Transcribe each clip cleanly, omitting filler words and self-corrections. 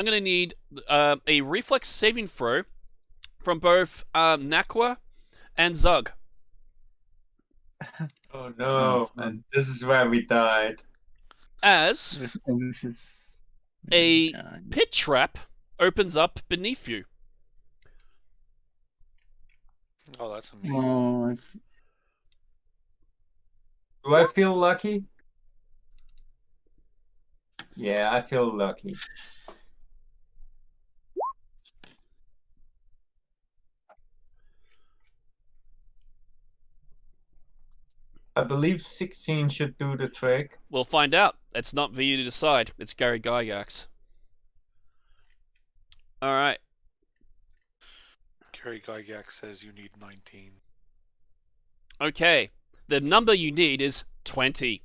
I'm going to need a reflex saving throw from both Naqua and Zug. Oh no, and this is where we died. As This is a pit trap opens up beneath you. Oh, that's amazing. Oh, Do I feel lucky? Yeah, I feel lucky. I believe 16 should do the trick. We'll find out. It's not for you to decide. It's Gary Gygax. All right. Gary Gygax says you need 19. Okay. The number you need is 20.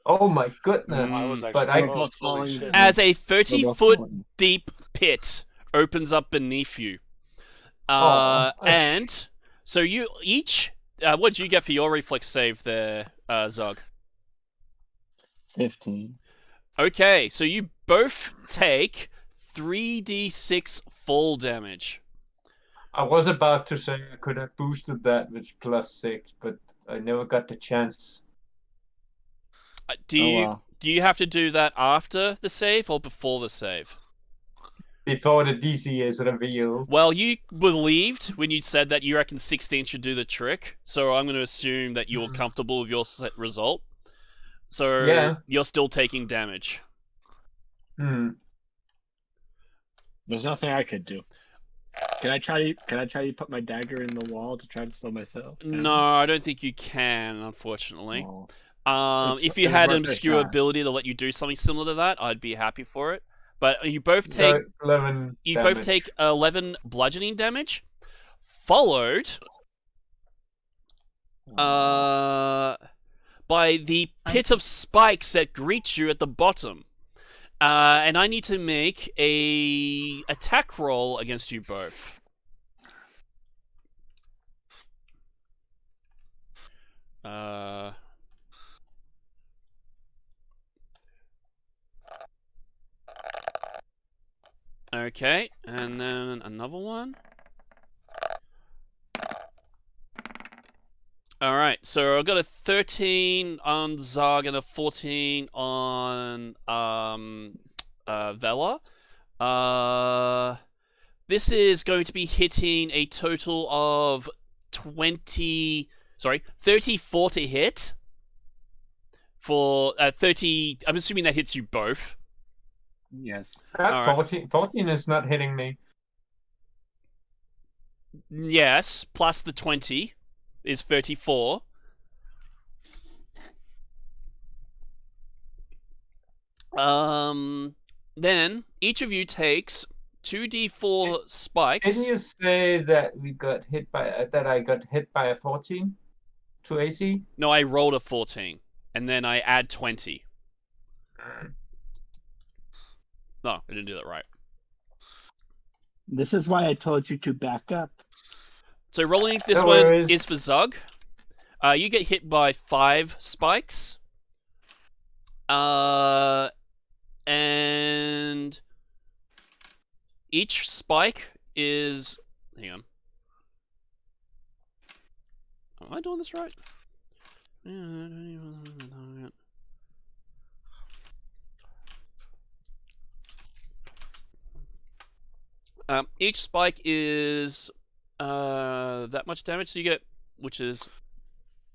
Oh my goodness. I was But actually I close. Holy shit. As a 30-foot deep pit opens up beneath you. And so you each... what did you get for your reflex save there, Zog? 15. Okay, so you both take 3d6 fall damage. I was about to say I could have boosted that with +6, but I never got the chance. Do you have to do that after the save or before the save? Before the DC is revealed. Well, you believed when you said that you reckon 16 should do the trick, so I'm going to assume that you're comfortable with your set result. So yeah. You're still taking damage. Hmm. There's nothing I could do. Can I try to put my dagger in the wall to try to slow myself down? No, I don't think you can, unfortunately. Oh. If you had an obscure ability to let you do something similar to that, I'd be happy for it. But you both take 11 both take 11 bludgeoning damage, followed by the pit of spikes that greet you at the bottom. And I need to make a attack roll against you both. Okay, and then another one. Alright, so I've got a 13 on Zog and a 14 on Vela. This is going to be hitting a total of 34 to hit. For 30, I'm assuming that hits you both. Yes. That 14 is not hitting me. Yes, plus the 20 is 34. Then each of you takes 2d4 spikes. Didn't you say that we got hit by that I got hit by a 14 to AC? No, I rolled a 14, and then I add 20. No, I didn't do that right. This is why I told you to back up. So rolling this one is for Zug. You get hit by 5 spikes. And each spike is... Hang on. Am I doing this right? Each spike is that much damage, so you get, which is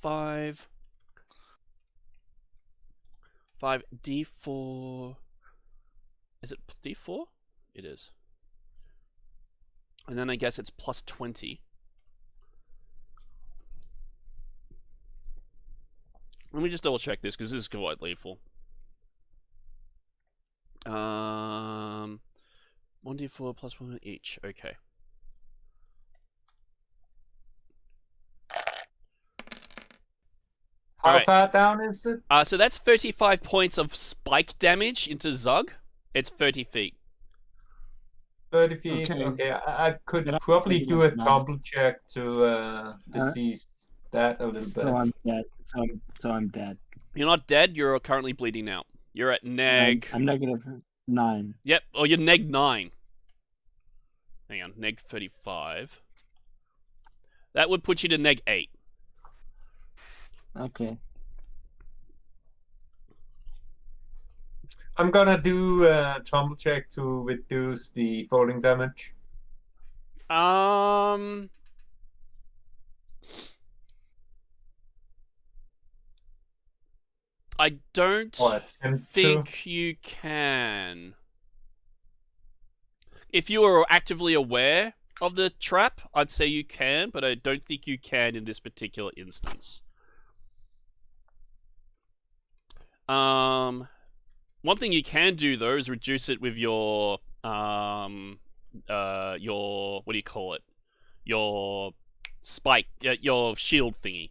5d4. Is it d4? It is. And then I guess it's plus 20. Let me just double check this because this is quite lethal. 1d4 plus 1 each. Okay. How far down is it? So that's 35 points of spike damage into Zug. It's 30 feet. 30 feet. Okay, I could probably do a double check to see that a little bit. So I'm dead. So I'm dead. You're not dead. You're currently bleeding out. You're at neg. I'm negative. 9. Yep. Or you're neg 9. Hang on, neg 35. That would put you to neg 8. Okay. I'm gonna do a tumble check to reduce the falling damage. I don't Or attempt to. think you can. If you are actively aware of the trap, I'd say you can, but I don't think you can in this particular instance. One thing you can do though is reduce it with your what do you call it? Your spike, your shield thingy.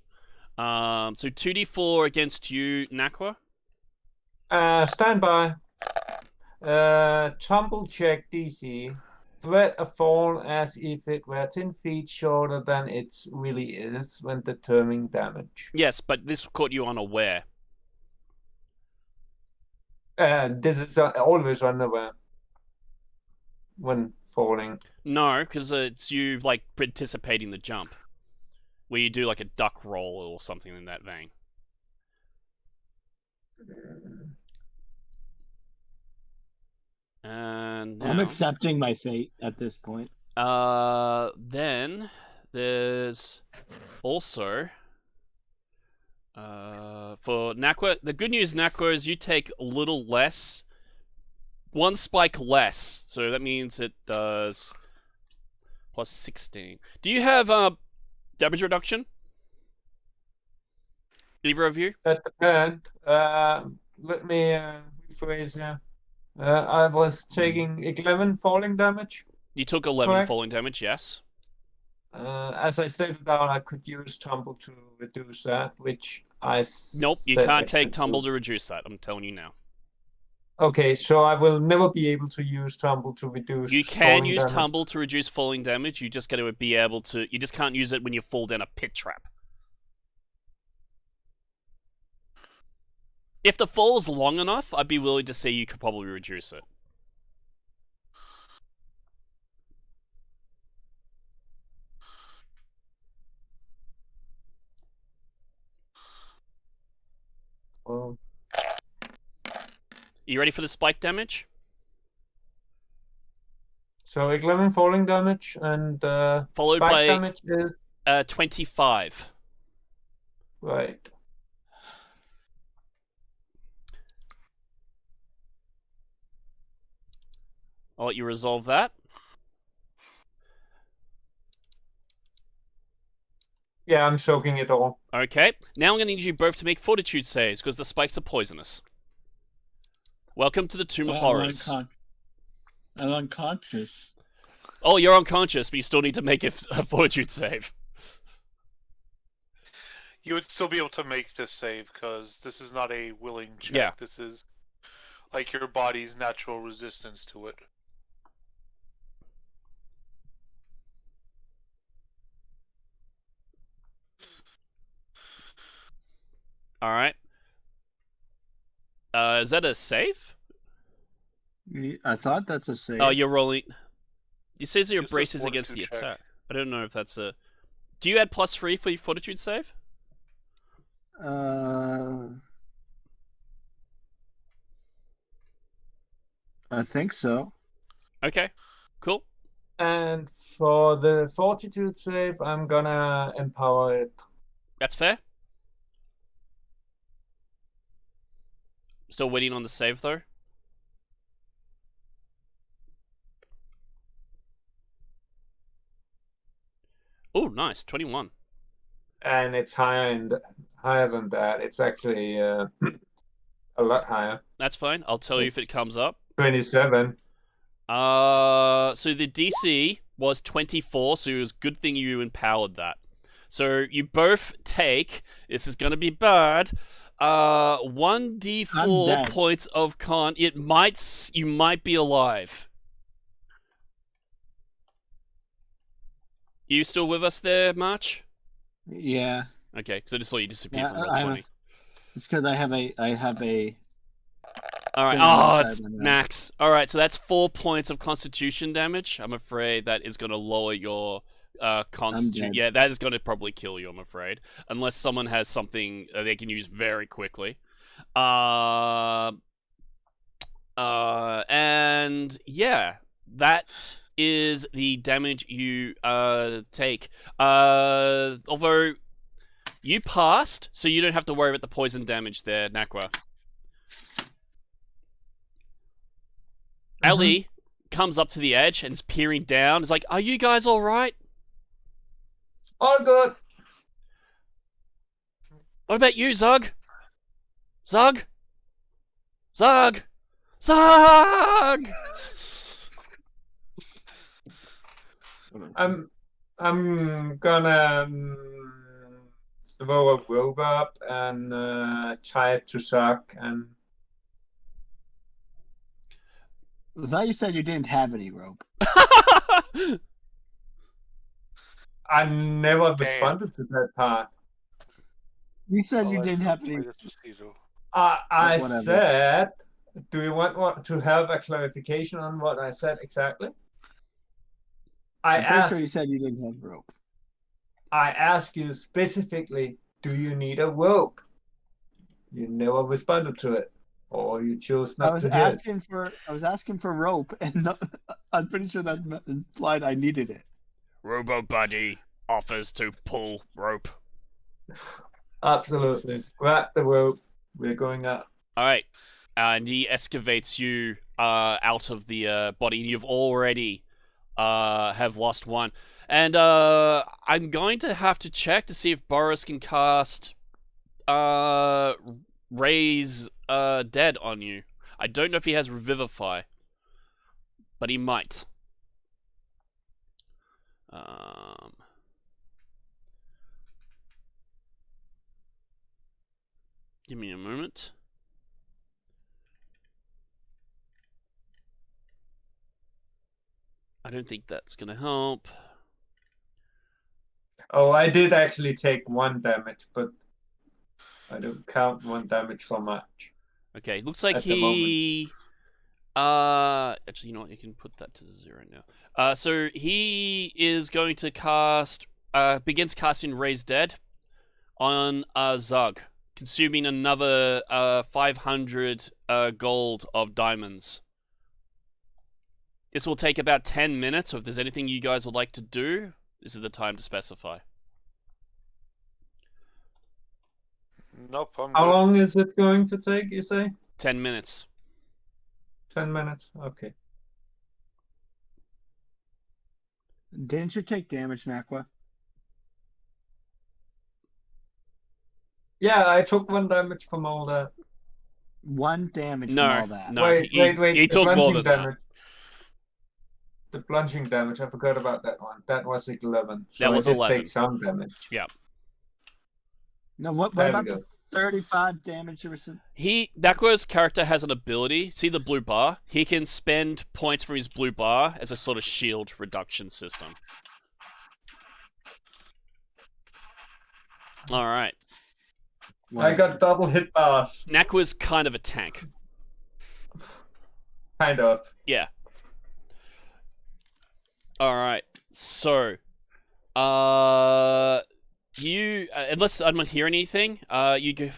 So 2d4 against you, Naqua. Stand by. Tumble check DC. Threat a fall as if it were 10 feet shorter than it really is when determining damage. Yes, but this caught you unaware. This is always unaware when falling. No, because it's you like anticipating the jump, where you do like a duck roll or something in that vein. And now, I'm accepting my fate at this point. then there's also for Naqua. The good news, Naqua, is you take a little less, one spike less. So that means it does plus 16. Do you have damage reduction? Either of you? That depends. Let me rephrase here. I was taking 11 falling damage. You took 11 Correct. falling damage, yes. As I stated down, I could use tumble to reduce that, which I Nope, you said I can't take should tumble do. to reduce that. I'm telling you now. Okay, so I will never be able to use tumble to reduce. You can falling use damage. tumble to reduce falling damage. You just got to be able to. You just can't use it when you fall down a pit trap. If the fall's long enough, I'd be willing to say you could probably reduce it. Well, You ready for the spike damage? so 11 falling damage and Followed spike by damage is 25. right. I'll let you resolve that. Yeah, I'm soaking it all. Okay. Now I'm going to need you both to make fortitude saves because the spikes are poisonous. Welcome to the Tomb of Horrors. I'm unconscious. Oh, you're unconscious, but you still need to make a fortitude save. You would still be able to make this save because this is not a willing check. Yeah. This is like your body's natural resistance to it. All right. Is that a save? I thought that's a save. Oh, you're rolling. It says your It's a braces against the fortitude check. attack. I don't know if that's a. Do you add +3 for your fortitude save? I think so. Okay. Cool. And for the fortitude save, I'm gonna empower it. That's fair. Still waiting on the save though. Oh, nice. 21. And it's higher than that. It's actually a lot higher. That's fine. I'll tell you if it comes up. 27. So the DC was 24, so it was a good thing you empowered that. So you both take, this is gonna be bad, 1d4 points of con. You might be alive. You still with us there, March? Yeah. Okay, because I just saw you disappear from roll I 20. It's because I have a All right. Getting Oh, outside it's my mouth. max. All right, so that's 4 points of Constitution damage. I'm afraid that is going to lower your Constitution. dead. Yeah, that is going to probably kill you. I'm afraid, unless someone has something they can use very quickly. And yeah, that is the damage you take. Although you passed, so you don't have to worry about the poison damage there, Naqua. Ellie comes up to the edge and is peering down. Is like, "Are you guys all right? All good. What about you, Zug? Zug? Zug? Zug!" I'm gonna throw a rope up and tie it to Zuck and I thought you said you didn't have any rope. I never responded to that part. You said you I'll didn't have actually any. play this mosquito. I Whatever. said, do you want to have a clarification on what I said exactly? I'm pretty sure you said you didn't have rope. I asked you specifically, do you need a rope? You never responded to it, or you chose I not was to hear it. asking for rope, and no, I'm pretty sure that implied I needed it. Robo Buddy offers to pull rope. Absolutely. Grab the rope. We're going up. All right, and he excavates you out of the body. You've already have lost one, and I'm going to have to check to see if Boris can cast raise dead on you. I don't know if he has revivify, but he might. Give me a moment. I don't think that's gonna help. Oh, I did actually take 1 damage, but I don't count 1 damage for much. Okay, looks like At the he. Actually, you know what? You can put that to 0 now. So he is going to cast. Begins casting Raise Dead on Zug, consuming another 500 gold of diamonds. This will take about 10 minutes, so if there's anything you guys would like to do, this is the time to specify. Nope, I'm How good. long is it going to take, you say? 10 minutes. 10 minutes? Okay. Didn't you take damage, Naqua? Yeah, I took 1 damage from all that. 1 damage from No, all that. no. Wait. He The took more bludgeoning than that. damage. The bludgeoning damage, I forgot about that one. That was 11. So That was I did 11. take some damage. No, what There we about go. the 35 damage you received? Naqua's character has an ability. See the blue bar? He can spend points from his blue bar as a sort of shield reduction system. All right. I got double hit bars. Naqua's kind of a tank. Kind of. Yeah. All right. So, you unless I don't hear anything, you go.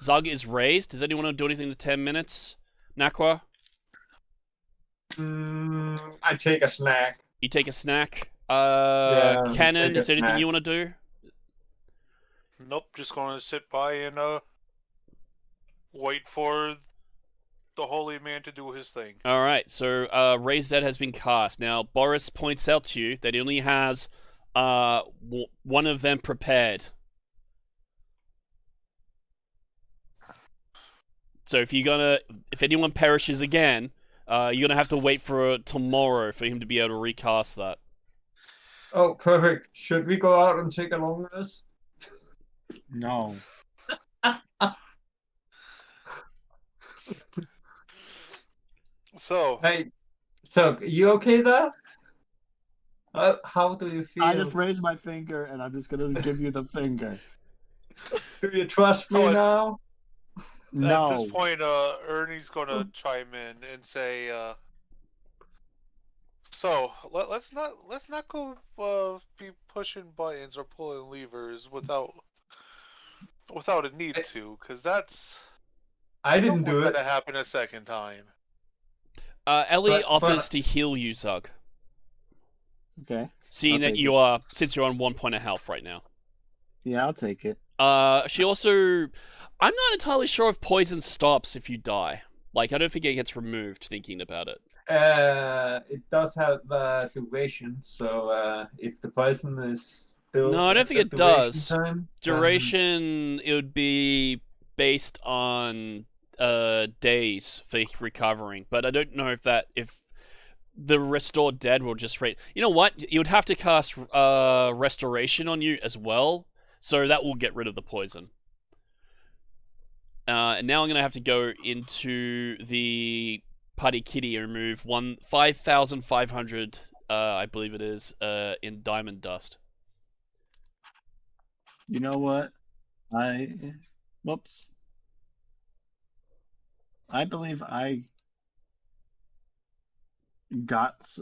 Zug is raised. Does anyone want to do anything in the 10 minutes? Naqua, I take a snack. you take a snack. Yeah, Cannon, take a is there anything snack. you want to do? Nope, just going to sit by and wait for the holy man to do his thing. All right. So, Raise Dead has been cast. Now, Boris points out to you that he only has one of them prepared. So if anyone perishes again, you're gonna have to wait for tomorrow for him to be able to recast that. Oh, perfect. Should we go out and take a long rest? No. So, Hey, so you okay there? How do you feel? I just raised my finger, and I'm just gonna give you the finger. Do you trust me So now? No. At this point, Ernie's gonna chime in and say, "So let's not go be pushing buttons or pulling levers without a need to, because that's I don't didn't do want that it. to happen a second time." Ellie But- offers to heal you, Zug. Okay. Seeing I'll that take you it. are, since you're on 1 point of health right now. Yeah, I'll take it. She also, I'm not entirely sure if poison stops if you die. Like, I don't think it gets removed. Thinking about it. It does have duration, so if the poison is still No, I don't at think the it duration does. time, then- Duration, it would be based on days for recovering, but I don't know if the restored dead will just rate. You know what? You would have to cast restoration on you as well, so that will get rid of the poison. And now I'm gonna have to go into the Putty Kitty and remove 5,500. I believe it is in diamond dust. You know what? Whoops. I believe I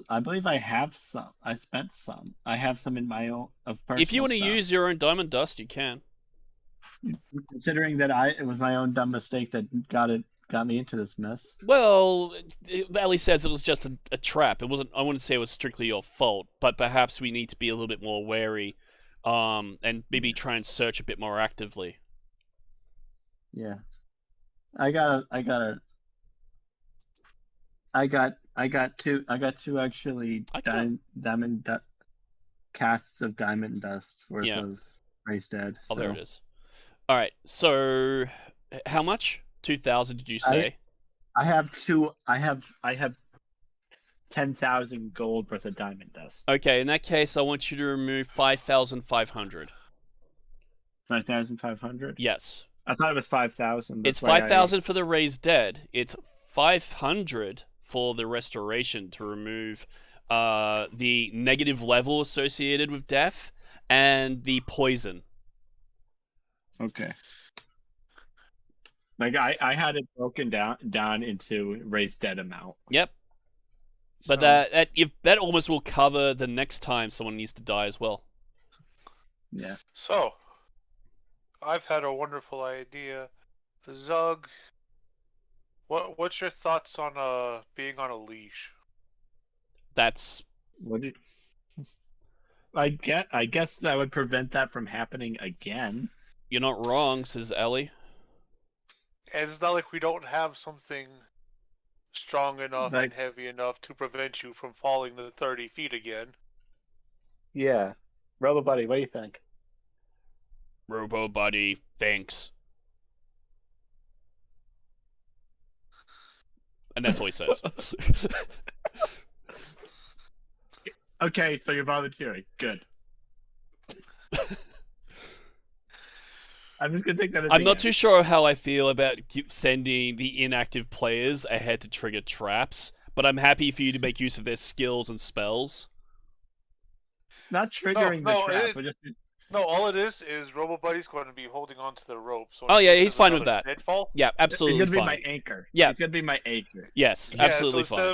I believe I have some. I spent some. I have some in my own of personal If you want to stuff. use your own diamond dust, you can. Considering that it was my own dumb mistake that got me into this mess. Well, Ellie says it was just a trap. It wasn't. I wouldn't say it was strictly your fault, but perhaps we need to be a little bit more wary, and maybe try and search a bit more actively. Yeah. I got two actually I can't- diamond casts of diamond dust worth Yeah. of raised dead. Oh, there so- it is. All right. So, how much? 2,000? Did you say? I have 10,000 gold worth of diamond dust. Okay. In that case, I want you to remove 5,500. 5,500. Yes. I thought it was 5,000. It's 5,000 for the raised dead. It's 500 for the restoration to remove the negative level associated with death and the poison. Okay. Like I had it broken down into raised dead amount. Yep. But So, that almost will cover the next time someone needs to die as well. yeah. So, I've had a wonderful idea. Zug, what's your thoughts on being on a leash? That's What did I guess that would prevent that from happening again. you're not wrong, says Ellie. And it's not like we don't have something strong enough and Like- heavy enough to prevent you from falling the 30 feet again. Yeah. Robo Buddy, what do you think? Robo Buddy, thanks. And that's all he says. Okay, so you're volunteering. Good. I'm just gonna take that as I'm a not yes. too sure how I feel about sending the inactive players ahead to trigger traps, but I'm happy for you to make use of their skills and spells. Not triggering No, the trap, it- but just No, all it is Robo Buddy's going to be holding onto the rope. So in Oh, yeah, case he's there's fine with another that. Deadfall, Yeah, it's absolutely gonna be fine. my anchor. Yeah. It's gonna be my anchor. Yes, yeah, absolutely so fine.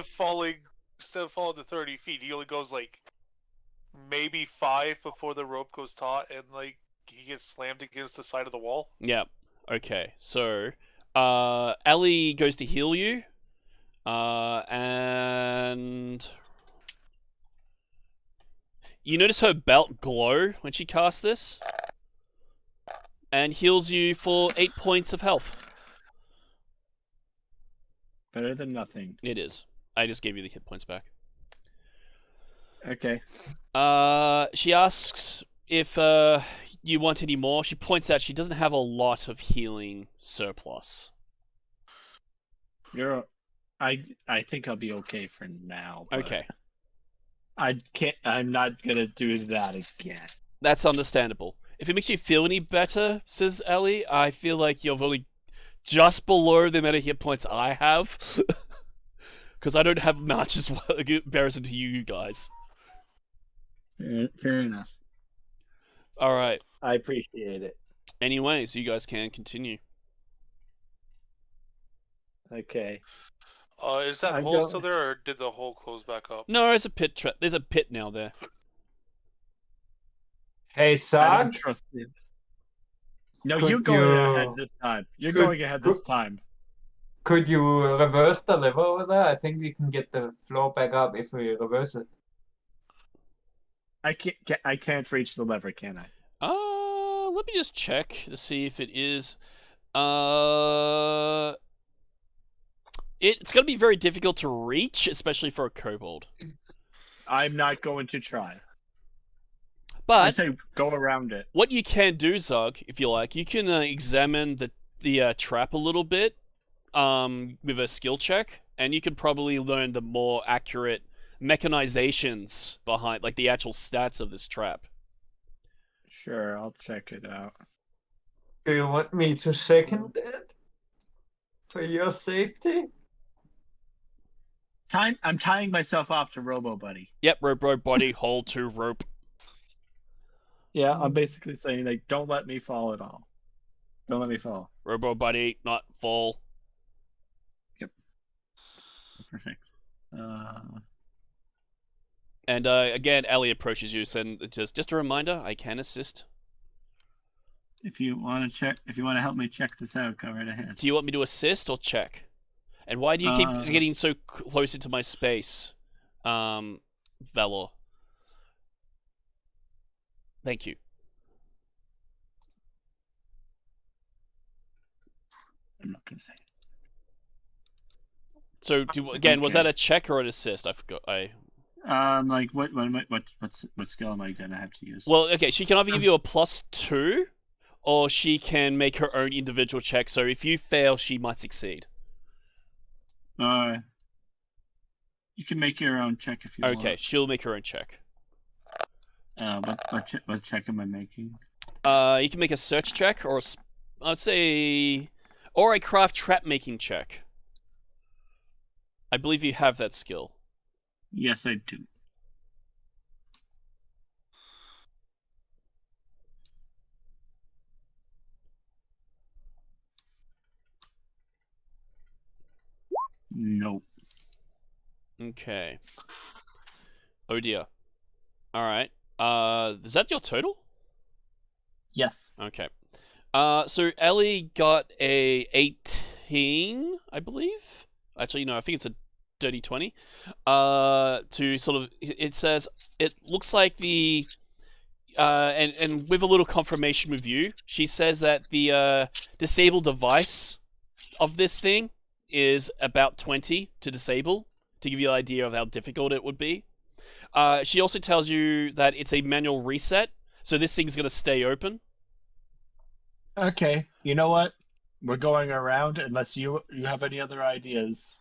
instead of falling the 30 feet, he only goes like maybe 5 before the rope goes taut, and like he gets slammed against the side of the wall. Yeah. Okay. So, Ellie goes to heal you, and you notice her belt glow when she casts this, and heals you for 8 points of health. Better than nothing. It is. I just gave you the hit points back. Okay. She asks if you want any more. She points out she doesn't have a lot of healing surplus. I think I'll be okay for now. But Okay, I'm not gonna do that again. that's understandable. If it makes you feel any better, says Ellie, I feel like you're only just below the amount of hit points I have. Because I don't have much as well in comparison to you guys. Fair enough. Alright. I appreciate it. Anyways, you guys can continue. Okay. Is that I'm hole go- still there, or did the hole close back up? No, there's a pit trap. There's a pit now there. Hey, I don't Zog, trust it. No, Could you're going ahead you- this time. You're could- going ahead this could- time. could you reverse the lever over there? I think we can get the floor back up if we reverse it. I can't reach the lever, can I? Let me just check to see if it is. It's gonna be very difficult to reach, especially for a kobold. I'm not going to try. I But say go around it. what you can do, Zog, if you like, you can examine the trap a little bit, with a skill check, and you can probably learn the more accurate mechanizations behind, like the actual stats of this trap. Sure, I'll check it out. Do you want me to second it? For your safety? I'm tying myself off to Robo Buddy. Yep, rope body, hold to rope. Yeah, I'm basically saying like, don't let me fall at all. Don't let me fall. Robo buddy, not fall. Perfect. And again, Ellie approaches you, and just a reminder, I can assist. If you want to help me check this out, go right ahead. Do you want me to assist or check? And why do you keep getting so close into my space, Valor? Thank you. I'm not gonna say. So, again, was Okay. that a check or an assist? I forgot. Like what skill am I gonna have to use? Well, okay, she can either give you a +2, or she can make her own individual check. So if you fail, she might succeed. You can make your own check if you want. Okay, she'll make her own check. What check am I making? You can make a search check, or I'd say, or a craft trap making check. I believe you have that skill. Yes, I do. Nope. Okay. Oh dear. All right. Is that your total? Yes. Okay. So Ellie got a 18, I believe. Actually, no, I think it's a dirty 20. To sort of, it says, it looks like the, and with a little confirmation with you, she says that the disabled device of this thing is about 20 to disable, to give you an idea of how difficult it would be. She also tells you that it's a manual reset, so this thing's going to stay open. Okay. You know what? We're going around unless you have any other ideas.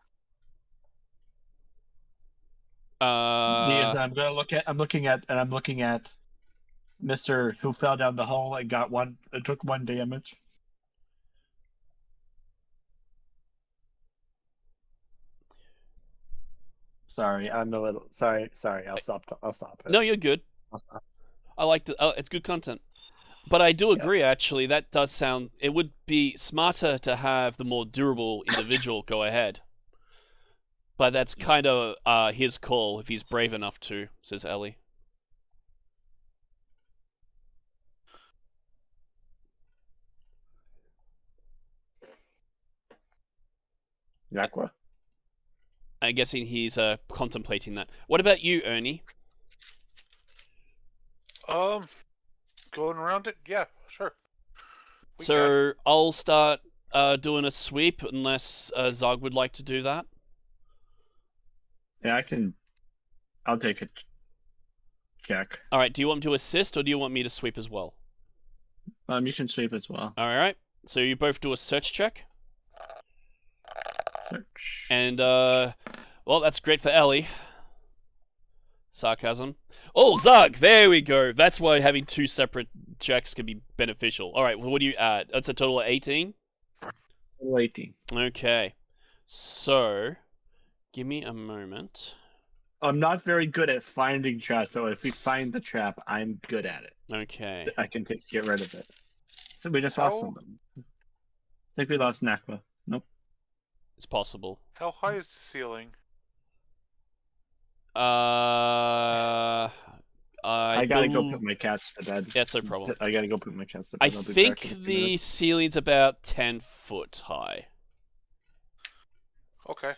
I'm looking at Mr. who fell down the hole and took 1 damage. Sorry, I'm a little sorry. I'll stop. No, you're good. I like it. It's good content. But I do agree, actually. That does sound. It would be smarter to have the more durable individual go ahead. But that's kind of his call if he's brave enough to, says Ellie. Naqua. I'm guessing he's contemplating that. What about you, Ernie? Going around it? Yeah, sure. We can. So I'll start doing a sweep unless Zog would like to do that. Yeah, I'll take a check. All right. Do you want me to assist or do you want me to sweep as well? You can sweep as well. All right. So you both do a search check. Search. And, well, that's great for Ellie. Sarcasm. Oh, Zug! There we go. That's why having 2 separate checks can be beneficial. Alright, well, what do you add? That's a total of 18? 18. Okay. So, give me a moment. I'm not very good at finding traps, so if we find the trap, I'm good at it. Okay. I can get rid of it. So we just lost someone. I think we lost Naqua. Nope. It's possible. How high is the ceiling? I gotta go put my cats to bed. That's no problem. I gotta go put my cats to I bed. I'll be think back in a few the minutes. ceiling's about 10 foot high. Okay.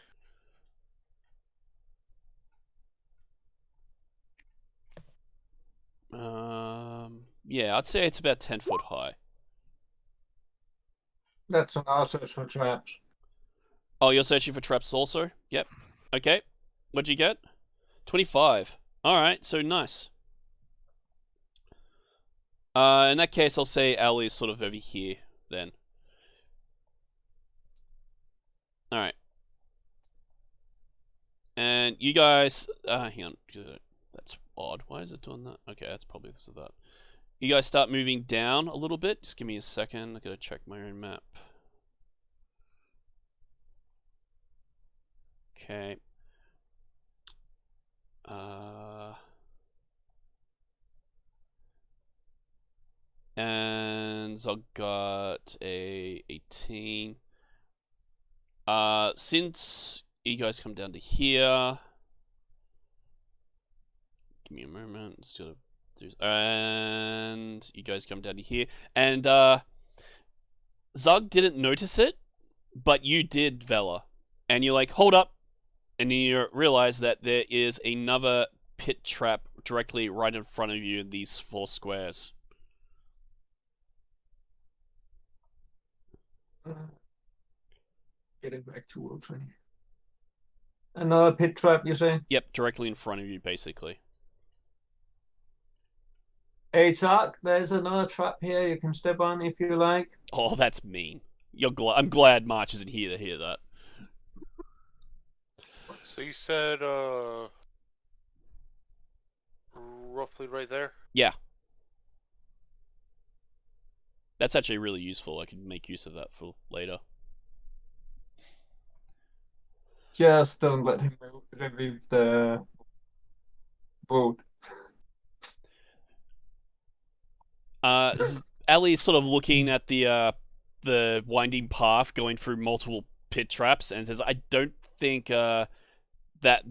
Yeah, I'd say it's about 10 foot high. That's an answer for traps. Oh, you're searching for traps also? Yep. Okay. What'd you get? 25. Alright, so nice. In that case, I'll say Ali's sort of over here, then. Alright. And you guys... hang on. That's odd. Why is it doing that? Okay, that's probably because of that. You guys start moving down a little bit. Just give me a second. I gotta check my own map. Okay. And Zog got a 18. Since you guys come down to here, give me a moment. Let's do and you guys come down to here, and Zug didn't notice it, but you did, Vela, and you're like, hold up, and you realize that there is another pit trap directly right in front of you in these 4 squares. Getting back to roll 20. Another pit trap, you say? Yep, directly in front of you, basically. Hey, Zark, there's another trap here you can step on if you like. Oh, that's mean. I'm glad March isn't here to hear that. So you said, roughly right there? Yeah. That's actually really useful. I can make use of that for later. Just don't let him revive the boat. Ellie's sort of looking at the winding path going through multiple pit traps and says, I don't think that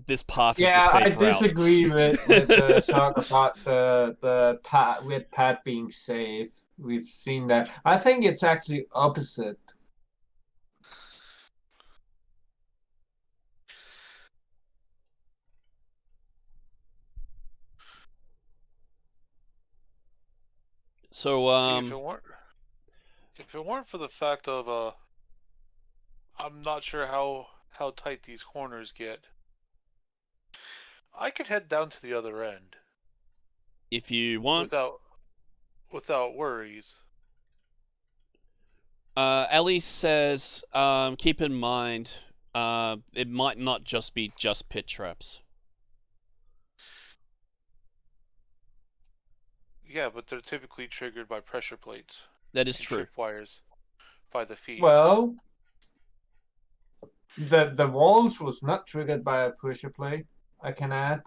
this path is the safe route. I disagree with Zark about the path with path being safe. We've seen that. I think it's actually opposite. So, See, if it weren't for the fact of, I'm not sure how tight these corners get, I could head down to the other end if you want, without worries. Ellie says, keep in mind, it might not just be just pit traps. Yeah, but they're typically triggered by pressure plates. That is and true. Tripwires by the feet. Well, the walls was not triggered by a pressure plate. I can add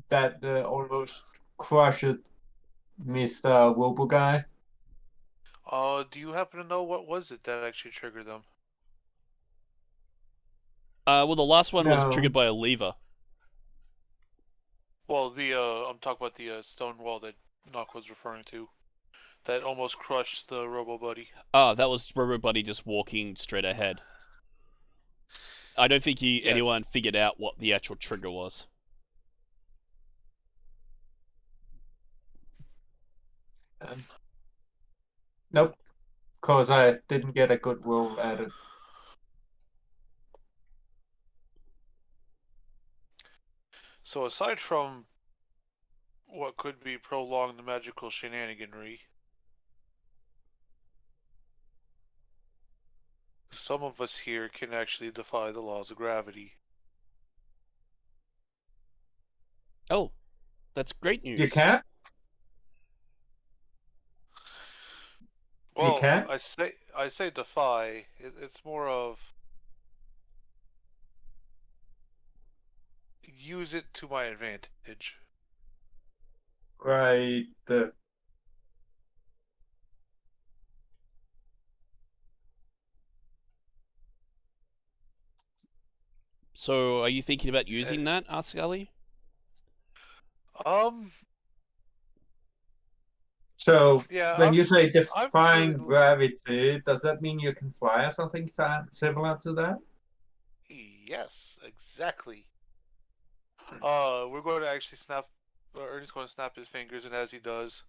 that almost crushed Mr. Robo guy. Do you happen to know what was it that actually triggered them? Well, the last one was No. triggered by a lever. Well, I'm talking about the stone wall that Naqua was referring to, that almost crushed the Robo Buddy. Ah, that was Robo Buddy just walking straight ahead. I don't think anyone figured out what the actual trigger was. Nope, because I didn't get a good roll at it. So aside from what could be prolonged magical shenaniganry, some of us here can actually defy the laws of gravity. Oh, that's great news. You can't? Well, You can? I say defy. It's more of use it to my advantage. Right. So, are you thinking about using that? Asked Ellie. So Yeah, when you say I'm define feeling. gravity, does that mean you can fly or something similar to that? Yes, exactly. We're going to actually snap. Ernie's going to snap his fingers, and as he does,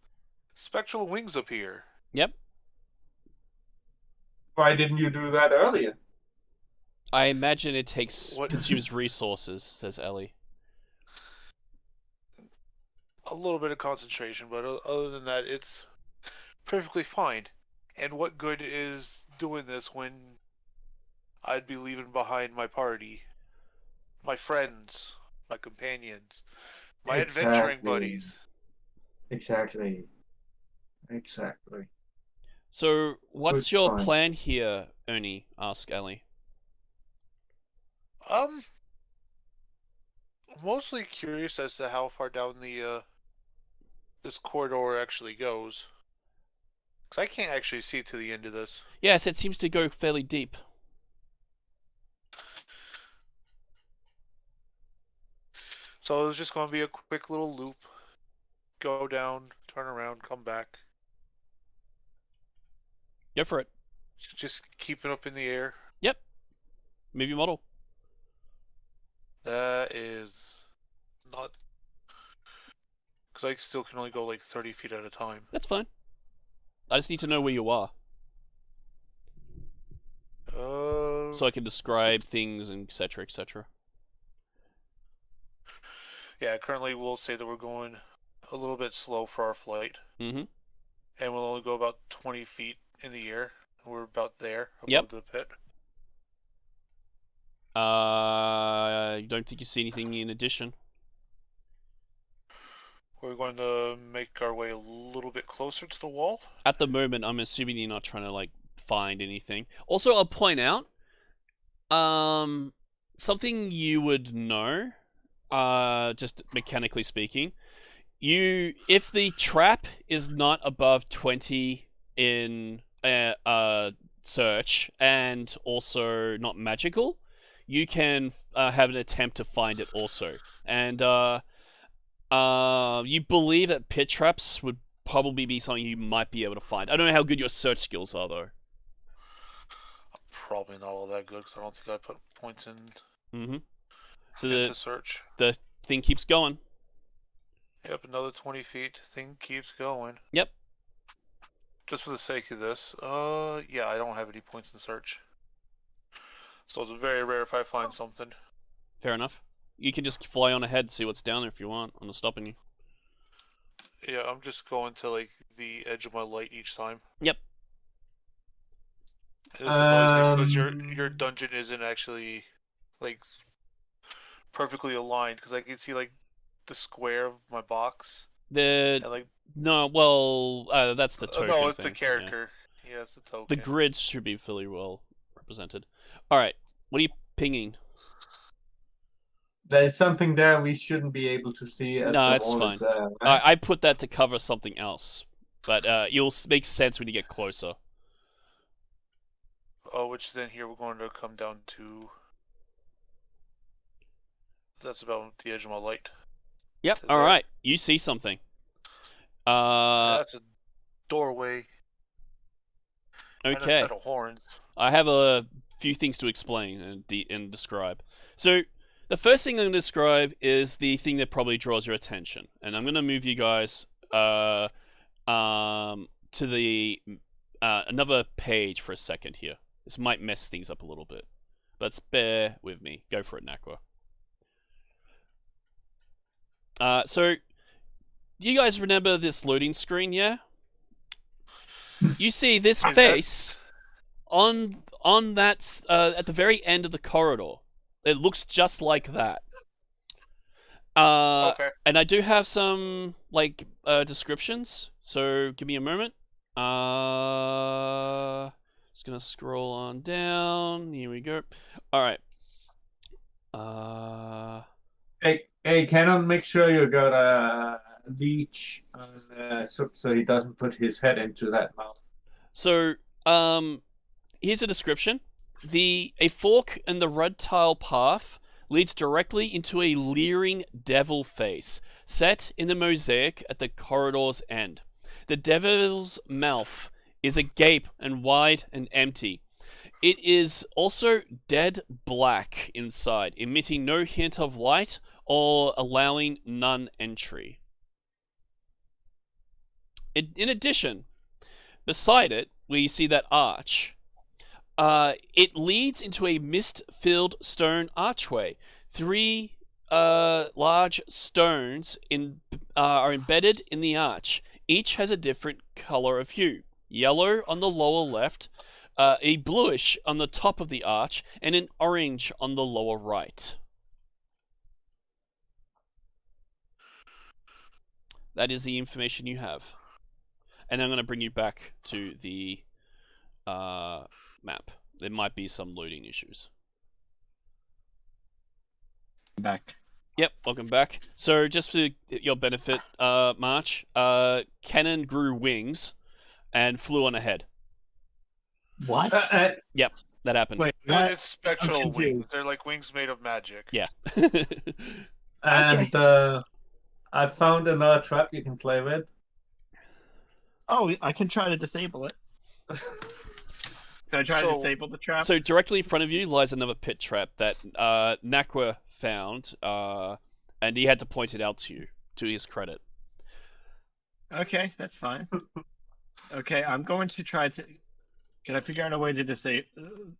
spectral wings appear. Yep. Why didn't you do that earlier? I imagine it What? consumes resources, says Ellie. A little bit of concentration, but other than that, it's perfectly fine. And what good is doing this when I'd be leaving behind my party, my friends, my companions, my adventuring buddies? Exactly. So, what's your point. plan here, Ernie? Asked Ellie. Mostly curious as to how far down the this corridor actually goes, because I can't actually see to the end of this. Yes, it seems to go fairly deep. So it was just going to be a quick little loop, go down, turn around, come back. Go for it. Just keep it up in the air. Yep. Move your model. That is not, because I still can only go like 30 feet at a time. That's fine. I just need to know where you are, so I can describe things and etc. etc. Yeah, currently we'll say that we're going a little bit slow for our flight. Mm-hmm. And we'll only go about 20 feet in the air. We're about there, above Yep. the pit. I don't think you see anything in addition. We're going to make our way a little bit closer to the wall. At the moment, I'm assuming you're not trying to like find anything. Also, I'll point out, something you would know, just mechanically speaking, if the trap is not above 20 in search and also not magical, you can have an attempt to find it also. And you believe that pit traps would probably be something you might be able to find. I don't know how good your search skills are though. Probably not all that good because I don't think I put points in Mm-hmm. So into search. the thing keeps going. Yep, another 20 feet. Thing keeps going. Yep. Just for the sake of this, yeah, I don't have any points in search. So it's very rare if I find something. Fair enough. You can just fly on ahead and see what's down there if you want. I'm not stopping you. Yeah, I'm just going to like the edge of my light each time. Yep. And this annoys me because your dungeon isn't actually like perfectly aligned because I can see like the square of my box The and like no, well, that's the token no, it's thing. the character. Yeah, it's the token. The grid should be fairly well represented. All right, what are you pinging? There's something there we shouldn't be able to see as No, the it's wall fine. is there. Right? I put that to cover something else, but you'll make sense when you get closer. Which then here we're going to come down to. That's about the edge of my light. Yep. All right. You see something. That's a doorway. And a Okay. set of horns. I have a few things to explain and describe. So the first thing I'm going to describe is the thing that probably draws your attention, and I'm going to move you guys to the another page for a second here. This might mess things up a little bit, but bear with me. Go for it, Naqua. So, do you guys remember this loading screen? Yeah. You see this face on that at the very end of the corridor. It looks just like that. Okay. And I do have some like descriptions. So give me a moment. Just gonna scroll on down. Here we go. All right. Hey, Canon, make sure you got a leech on, so he doesn't put his head into that mouth. So, here's a description. A fork in the red tile path leads directly into a leering devil face, set in the mosaic at the corridor's end. The devil's mouth is agape and wide and empty. It is also dead black inside, emitting no hint of light or allowing none entry. In addition, beside it, where you see that arch, it leads into a mist-filled stone archway. 3 large stones are embedded in the arch. Each has a different color of hue. Yellow on the lower left, a bluish on the top of the arch, and an orange on the lower right. That is the information you have. And I'm going to bring you back to the map. There might be some loading issues. Back. Yep, welcome back. So, just for your benefit, March, Cannon grew wings and flew on ahead. What? Yep, that happened. Wait, Yeah, what? it's spectral I'm wings. confused. They're like wings made of magic. Yeah. And I found another trap you can play with. Oh, I can try to disable it. Can I try to So- disable the trap? So, directly in front of you lies another pit trap that Naqua found, and he had to point it out to you, to his credit. Okay, that's fine. Okay, I'm going to try to. Can I figure out a way to disable?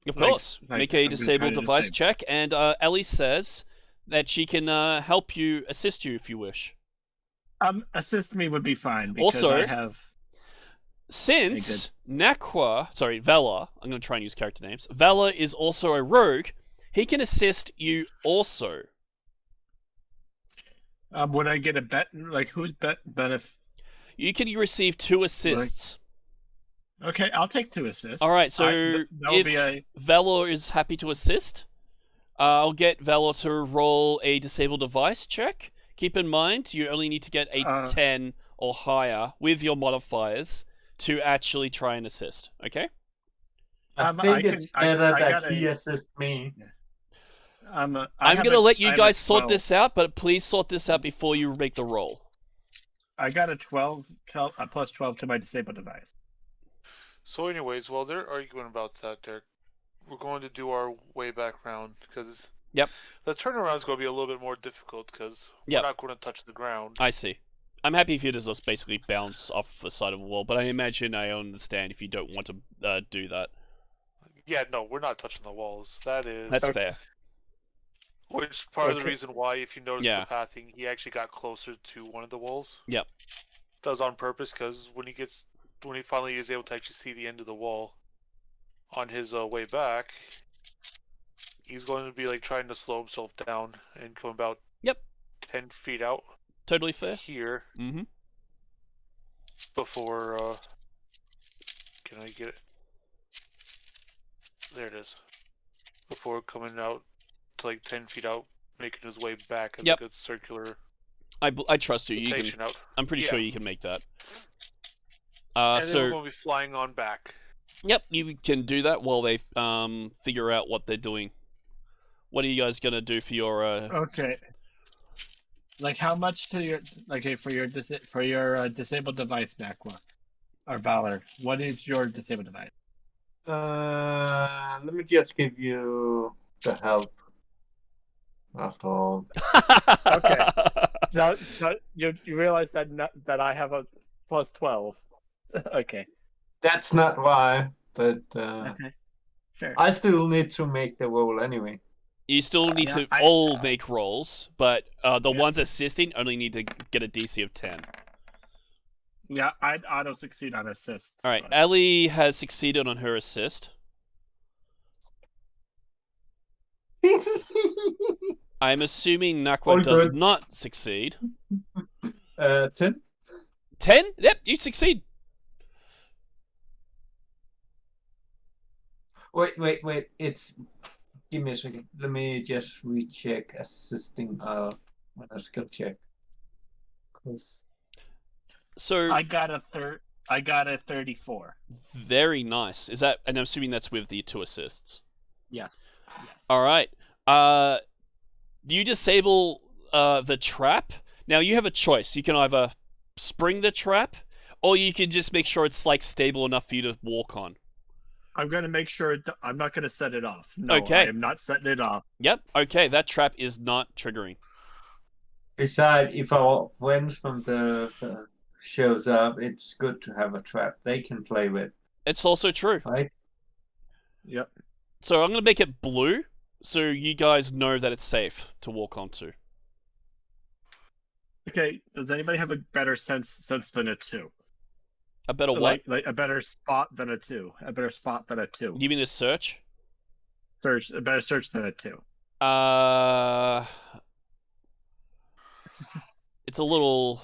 Of course. Make a disable device check, and Ellie says that she can help you, assist you if you wish. Assist me would be fine because Also- I have. Since Vela, I'm going to try and use character names. Vela is also a rogue. He can assist you also. Would I get a bet? Like who's benefit? You can receive 2 assists. Okay, I'll take 2 assists. All right, so that will if be a. Vela is happy to assist, I'll get Vela to roll a disable device check. Keep in mind, you only need to get a 10 or higher with your modifiers to actually try and assist. Okay? I think it's better that he assists me. I'm going to let you guys sort this out, but please sort this out before you make the roll. I got a 12 plus 12 to my disabled device. So, anyways, while they're arguing about that, Derek, we're going to do our way back round because Yep. the turnaround is going to be a little bit more difficult because Yep. we're not going to touch the ground. I see. I'm happy if you just basically bounce off the side of a wall, but I imagine I understand if you don't want to do that. Yeah, no, we're not touching the walls. That is. That's fair. Which is part of the Okay. reason why, if you notice Yeah. the pathing, he actually got closer to one of the walls. Yep. That was on purpose because when he finally is able to actually see the end of the wall on his way back, he's going to be like trying to slow himself down and come about Yep. 10 feet out Totally fair. here Mm-hmm. before. Can I get it? There it is. Before coming out to like 10 feet out, making his way back as Yep. a good circular I trust you. You can. rotation out. I'm pretty Yeah. sure you can make that. And then we're So going to be flying on back. yep, you can do that while they figure out what they're doing. What are you guys gonna do for your Okay. Like how much to your for your disabled device, Naqua or Valor? What is your disabled device? Let me just give you the help. After all, Okay. So you realize that I have a plus 12. Okay. that's not why, but Okay. Sure. I still need to make the roll anyway. You still need Yeah, to all make rolls, but the ones assisting only need to get a DC of 10. Yeah, I'd auto succeed on assists. All right, Ellie has succeeded on her assist. I'm assuming Naqua All does good. not succeed. 10. 10? Yep, you succeed. Wait. It's. Give me a second. Let me just recheck assisting on a skill check. 'Cause So I got a 34. very nice. Is that? And I'm assuming that's with the 2 assists. Yes. All right. you disable the trap. Now you have a choice. You can either spring the trap, or you can just make sure it's like stable enough for you to walk on. I'm gonna make sure I'm not gonna set it off. No, Okay. I am not setting it off. Yep. Okay, that trap is not triggering. Besides, if our friends from the shows up, it's good to have a trap they can play with, It's also true. right? Yep. So I'm gonna make it blue, so you guys know that it's safe to walk onto. Okay. Does anybody have a better sense than a 2? A better what? Like a better spot than a 2. A better spot than a 2. You mean a search? A better search than a 2. It's a little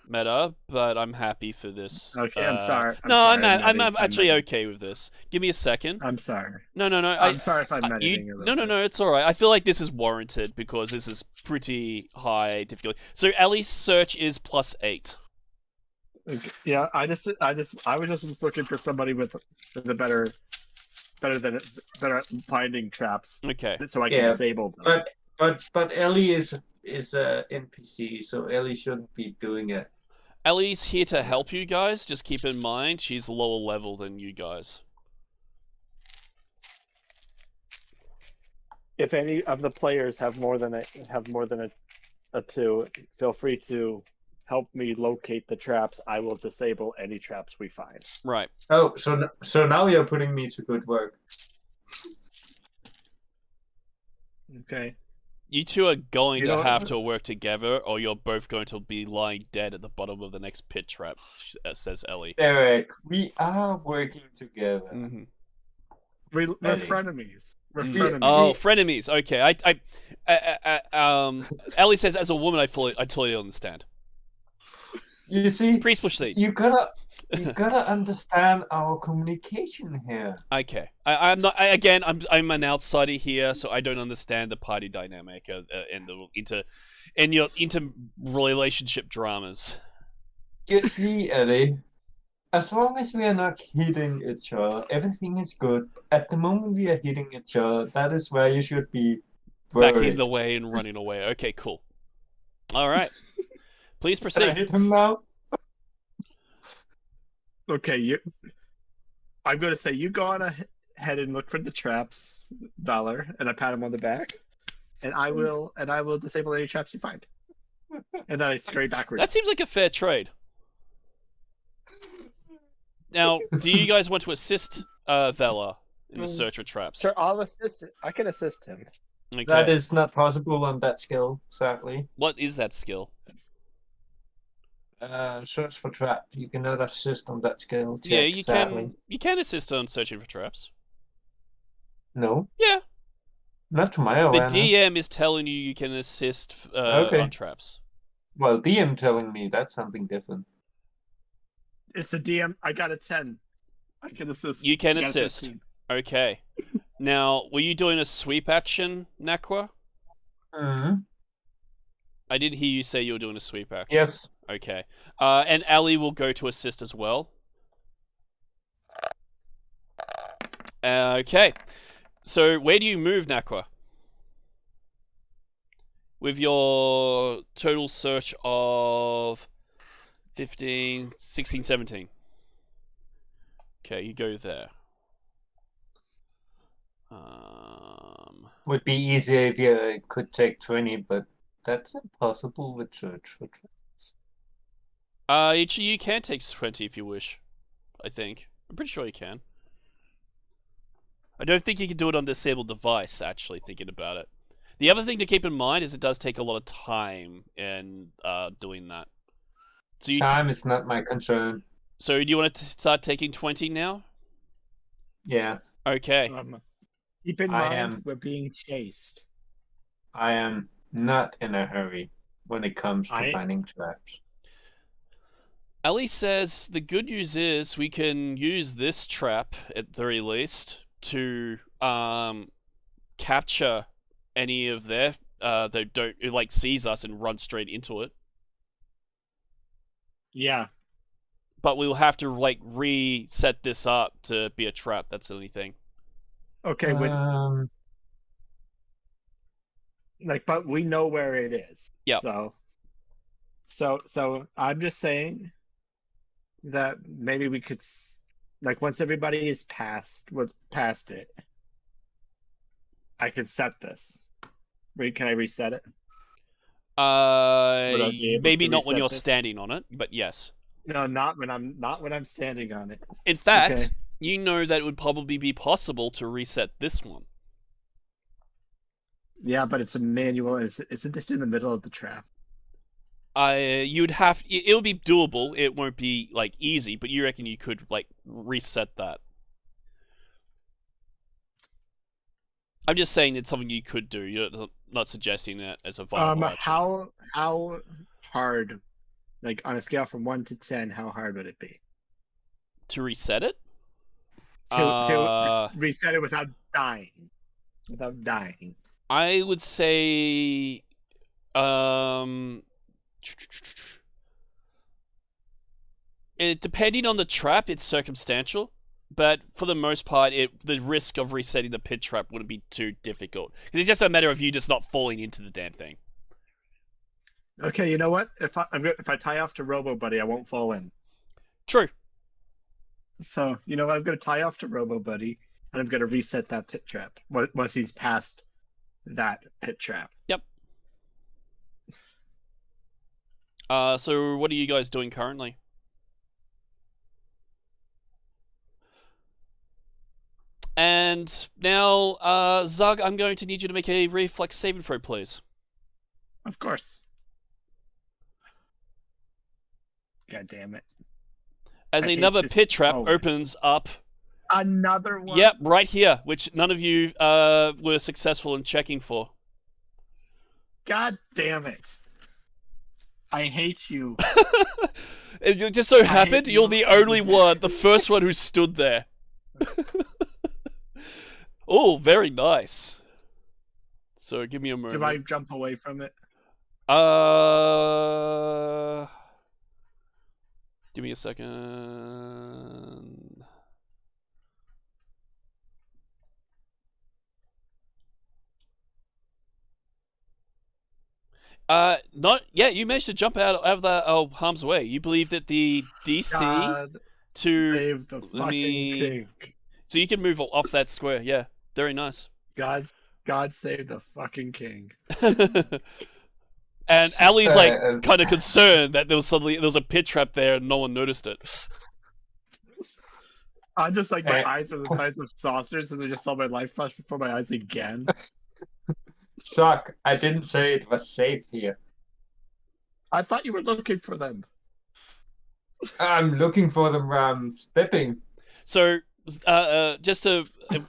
meta, but I'm happy for this. Okay, I'm sorry. I'm actually okay with this. Give me a second. I'm sorry. No. I'm sorry if I'm editing a little bit. No. It's all right. I feel like this is warranted because this is pretty high difficulty. So Ellie's search is +8. Okay. Yeah, I was just looking for somebody with a better at finding traps, Okay. so I can disable them. But Ellie is a NPC, so Ellie shouldn't be doing it. Ellie's here to help you guys. Just keep in mind she's lower level than you guys. If any of the players have more than a 2, feel free to help me locate the traps. I will disable any traps we find. Right. Oh, so now you're putting me to good work. Okay. You two are going You to know- have to work together, or you're both going to be lying dead at the bottom of the next pit trap, says Ellie. Derek, we are working together. Mm-hmm. We're Ellie. frenemies. We're Mm. frenemies. Oh, frenemies. Okay. Ellie says, as a woman, I totally understand. You see, Please proceed. you gotta understand our communication here. Okay. I'm not. I'm an outsider here, so I don't understand the party dynamic and your interrelationship dramas. You see, Ellie, as long as we are not hitting each other, everything is good. At the moment we are hitting each other, that is where you should be worried. Backing the way and running away. Okay, cool. All right. Please Can I proceed. hit him now? Okay, I'm going to say you go on ahead and look for the traps, Valor, and I pat him on the back, and I will disable any traps you find, and then I scurry backwards. That seems like a fair trade. Now, do you guys want to assist Vela in the search for traps? Sure, I'll assist. I can assist him. Okay. That is not possible on that skill, sadly. What is that skill? Search for trap. You cannot assist on that skill. Check, Yeah, you sadly. You can assist on searching for traps. No, Yeah. not to my The awareness. DM is telling you can assist Okay. on traps. Well, DM telling me that's something different. It's the DM. I got a 10. I can assist. You can I got a assist. 15. Okay. Now, were you doing a sweep action, Naqua? Mm-hmm. I did hear you say you were doing a sweep action. Yes. Okay. And Ali will go to assist as well. Okay. So, where do you move, Naqua? With your total search of 15, 16, 17. Okay, you go there. Would be easier if you could take 20, but that's impossible with search for traps. You can take 20 if you wish, I think. I'm pretty sure you can. I don't think you can do it on disabled device, actually, thinking about it. The other thing to keep in mind is it does take a lot of time in doing that. So Time is not my concern. So do you want to start taking 20 now? Yeah, Okay. Keep in I mind, am- we're being chased. I am not in a hurry when it comes to I- finding traps. Ali says the good news is we can use this trap, at the very least, to capture any of their that don't who, like sees us and run straight into it. Yeah. But we'll have to like reset this up to be a trap. That's the only thing. Okay. Like, but we know where it is. Yep. So I'm just saying that maybe we could, like, once everybody is past it, I could set this. Can I reset it? Would I be able Maybe to not when reset you're this? standing on it, but yes. No, not when I'm standing on it. In fact, Okay. you know that it would probably be possible to reset this one. Yeah, but it's a manual. Isn't this in the middle of the trap? You'd have it'll be doable. It won't be like easy, but you reckon you could like reset that? I'm just saying it's something you could do. You're not suggesting that as a viable option. How hard, like on a scale from 1 to 10, how hard would it be To reset it? to reset it without dying? Without dying. I would say, depending on the trap, it's circumstantial. But for the most part, the risk of resetting the pit trap wouldn't be too difficult. Because it's just a matter of you just not falling into the damn thing. Okay, you know what? If I tie off to Robo Buddy, I won't fall in. True. So you know what? I'm gonna tie off to Robo Buddy, and I'm gonna reset that pit trap once he's past that pit trap. Yep. So what are you guys doing currently? And now, Zug, I'm going to need you to make a reflex saving throw, please. Of course. God damn it. As I hate another this pit trap forward. opens up. Another one. Yep, right here, which none of you were successful in checking for. God damn it. I hate you. It just so happened hate you're you. the only one, the first one who stood there. Oh, very nice. So give me a moment. Do I jump away from it? Give me a second. Not yeah. You managed to jump out of that harm's way. You believe that the DC God to save the fucking king. so you can move off that square. Yeah, very nice. God save the fucking king. And Ali's like Uh, kind of concerned that there was a pit trap there and no one noticed it. I'm just like, my Uh, eyes are the size of saucers, and I just saw my life flash before my eyes again. Chuck, I didn't say it was safe here. I thought you were looking for them. I'm looking for them where I'm stepping. So, just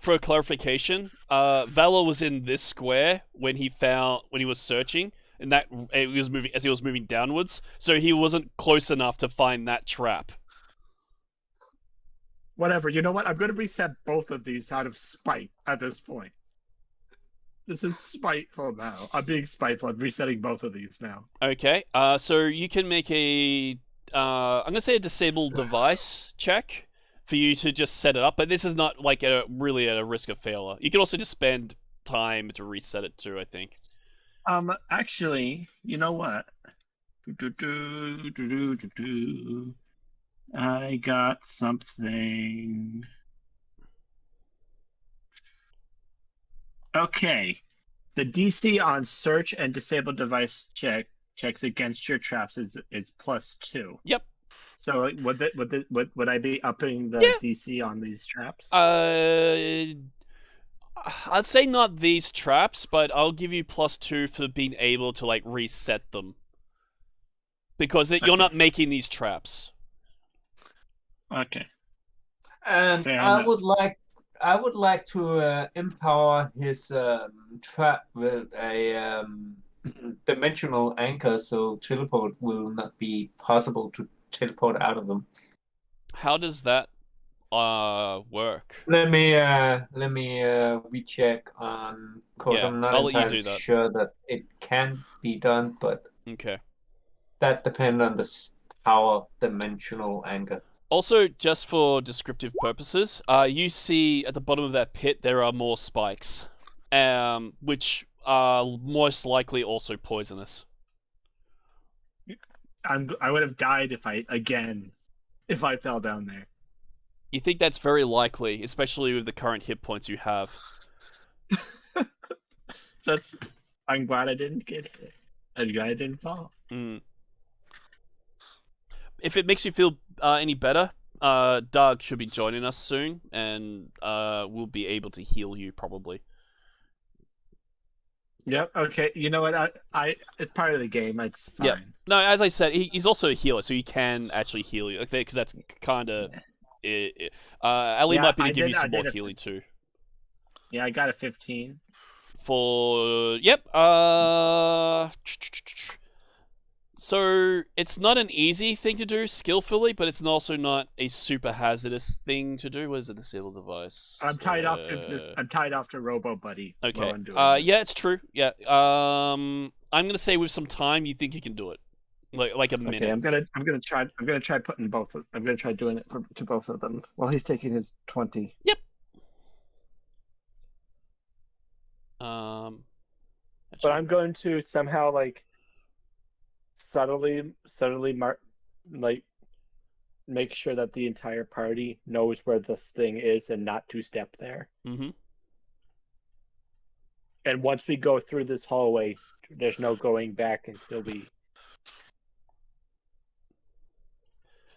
for clarification, Valor was in this square when he was searching, and that he was moving downwards. So he wasn't close enough to find that trap. Whatever. You know what? I'm going to reset both of these out of spite at this point. This is spiteful now. I'm being spiteful. I'm resetting both of these now. Okay. So you can make a I'm gonna say a disable device check for you to just set it up, but this is not like really at a risk of failure. You can also just spend time to reset it too, I think. Actually, you know what? I got something. Okay. The DC on search and disable device checks against your traps is +2. Yep. So would I be upping the Yeah. DC on these traps? I'd say not these traps, but I'll give you +2 for being able to like reset them. Because you're not making these traps. Okay. And Fair I enough. would like to empower his trap with a dimensional anchor, so teleport will not be possible to teleport out of them. How does that work? Let me recheck on, because Yeah, I'm not I'll let you entirely do that. sure that it can be done, but Okay. that depends on the power dimensional anchor. Also, just for descriptive purposes, you see at the bottom of that pit there are more spikes, which most likely also poisonous. I would have died if I fell down there. You think that's very likely, especially with the current hit points you have. I'm glad I didn't get hit. I'm glad I didn't fall. Mm. If it makes you feel any better, Doug should be joining us soon, and we'll be able to heal you probably. Yep. Okay. You know what? I it's part of the game. It's fine. Yep. No, as I said, he's also a healer, so he can actually heal you. Because that's kind of. Ali might be to give you some more healing too. Yeah, I got a 15. Yep. So it's not an easy thing to do skillfully, but it's also not a super hazardous thing to do. What is a disabled device? I'm tied off to Robo Buddy. Okay. while I'm doing this. Yeah, it's true. Yeah. I'm gonna say with some time, you think you can do it, like a minute. Okay, I'm gonna try putting both. I'm gonna try doing it to both of them while he's taking his 20. Yep. But I'm going to somehow subtly make sure that the entire party knows where this thing is and not to step there. Mm-hmm. And once we go through this hallway, there's no going back until we.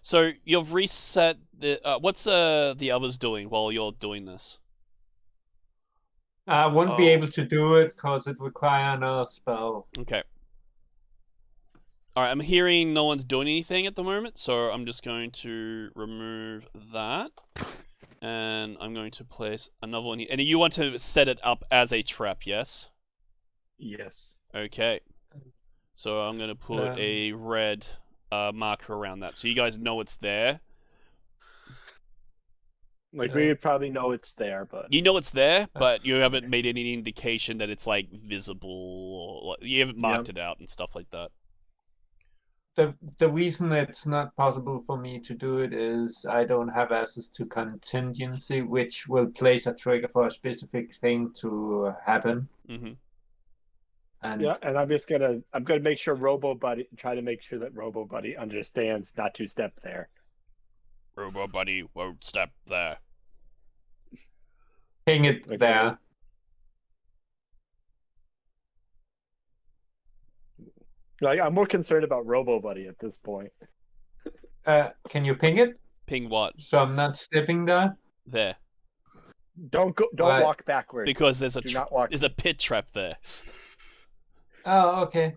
So you've reset the. What's the others doing while you're doing this? I won't be able to do it because it requires another spell. Okay. Alright, I'm hearing no one's doing anything at the moment, so I'm just going to remove that. And I'm going to place another one here. And you want to set it up as a trap, yes? Yes. Okay. So I'm going to put a red marker around that, so you guys know it's there. We would probably know it's there, but you know it's there, but you haven't made any indication that it's visible, or you haven't marked it out and stuff like that. The reason it's not possible for me to do it is I don't have access to contingency, which will place a trigger for a specific thing to happen. Mm-hmm. And and I'm gonna make sure try to make sure that Robo Buddy understands not to step there. Robo Buddy won't step there. Ping it there. I'm more concerned about Robo Buddy at this point. Can you ping it? Ping what? So I'm not stepping there? There. Don't walk backwards. Because there's a pit trap there. Oh, okay.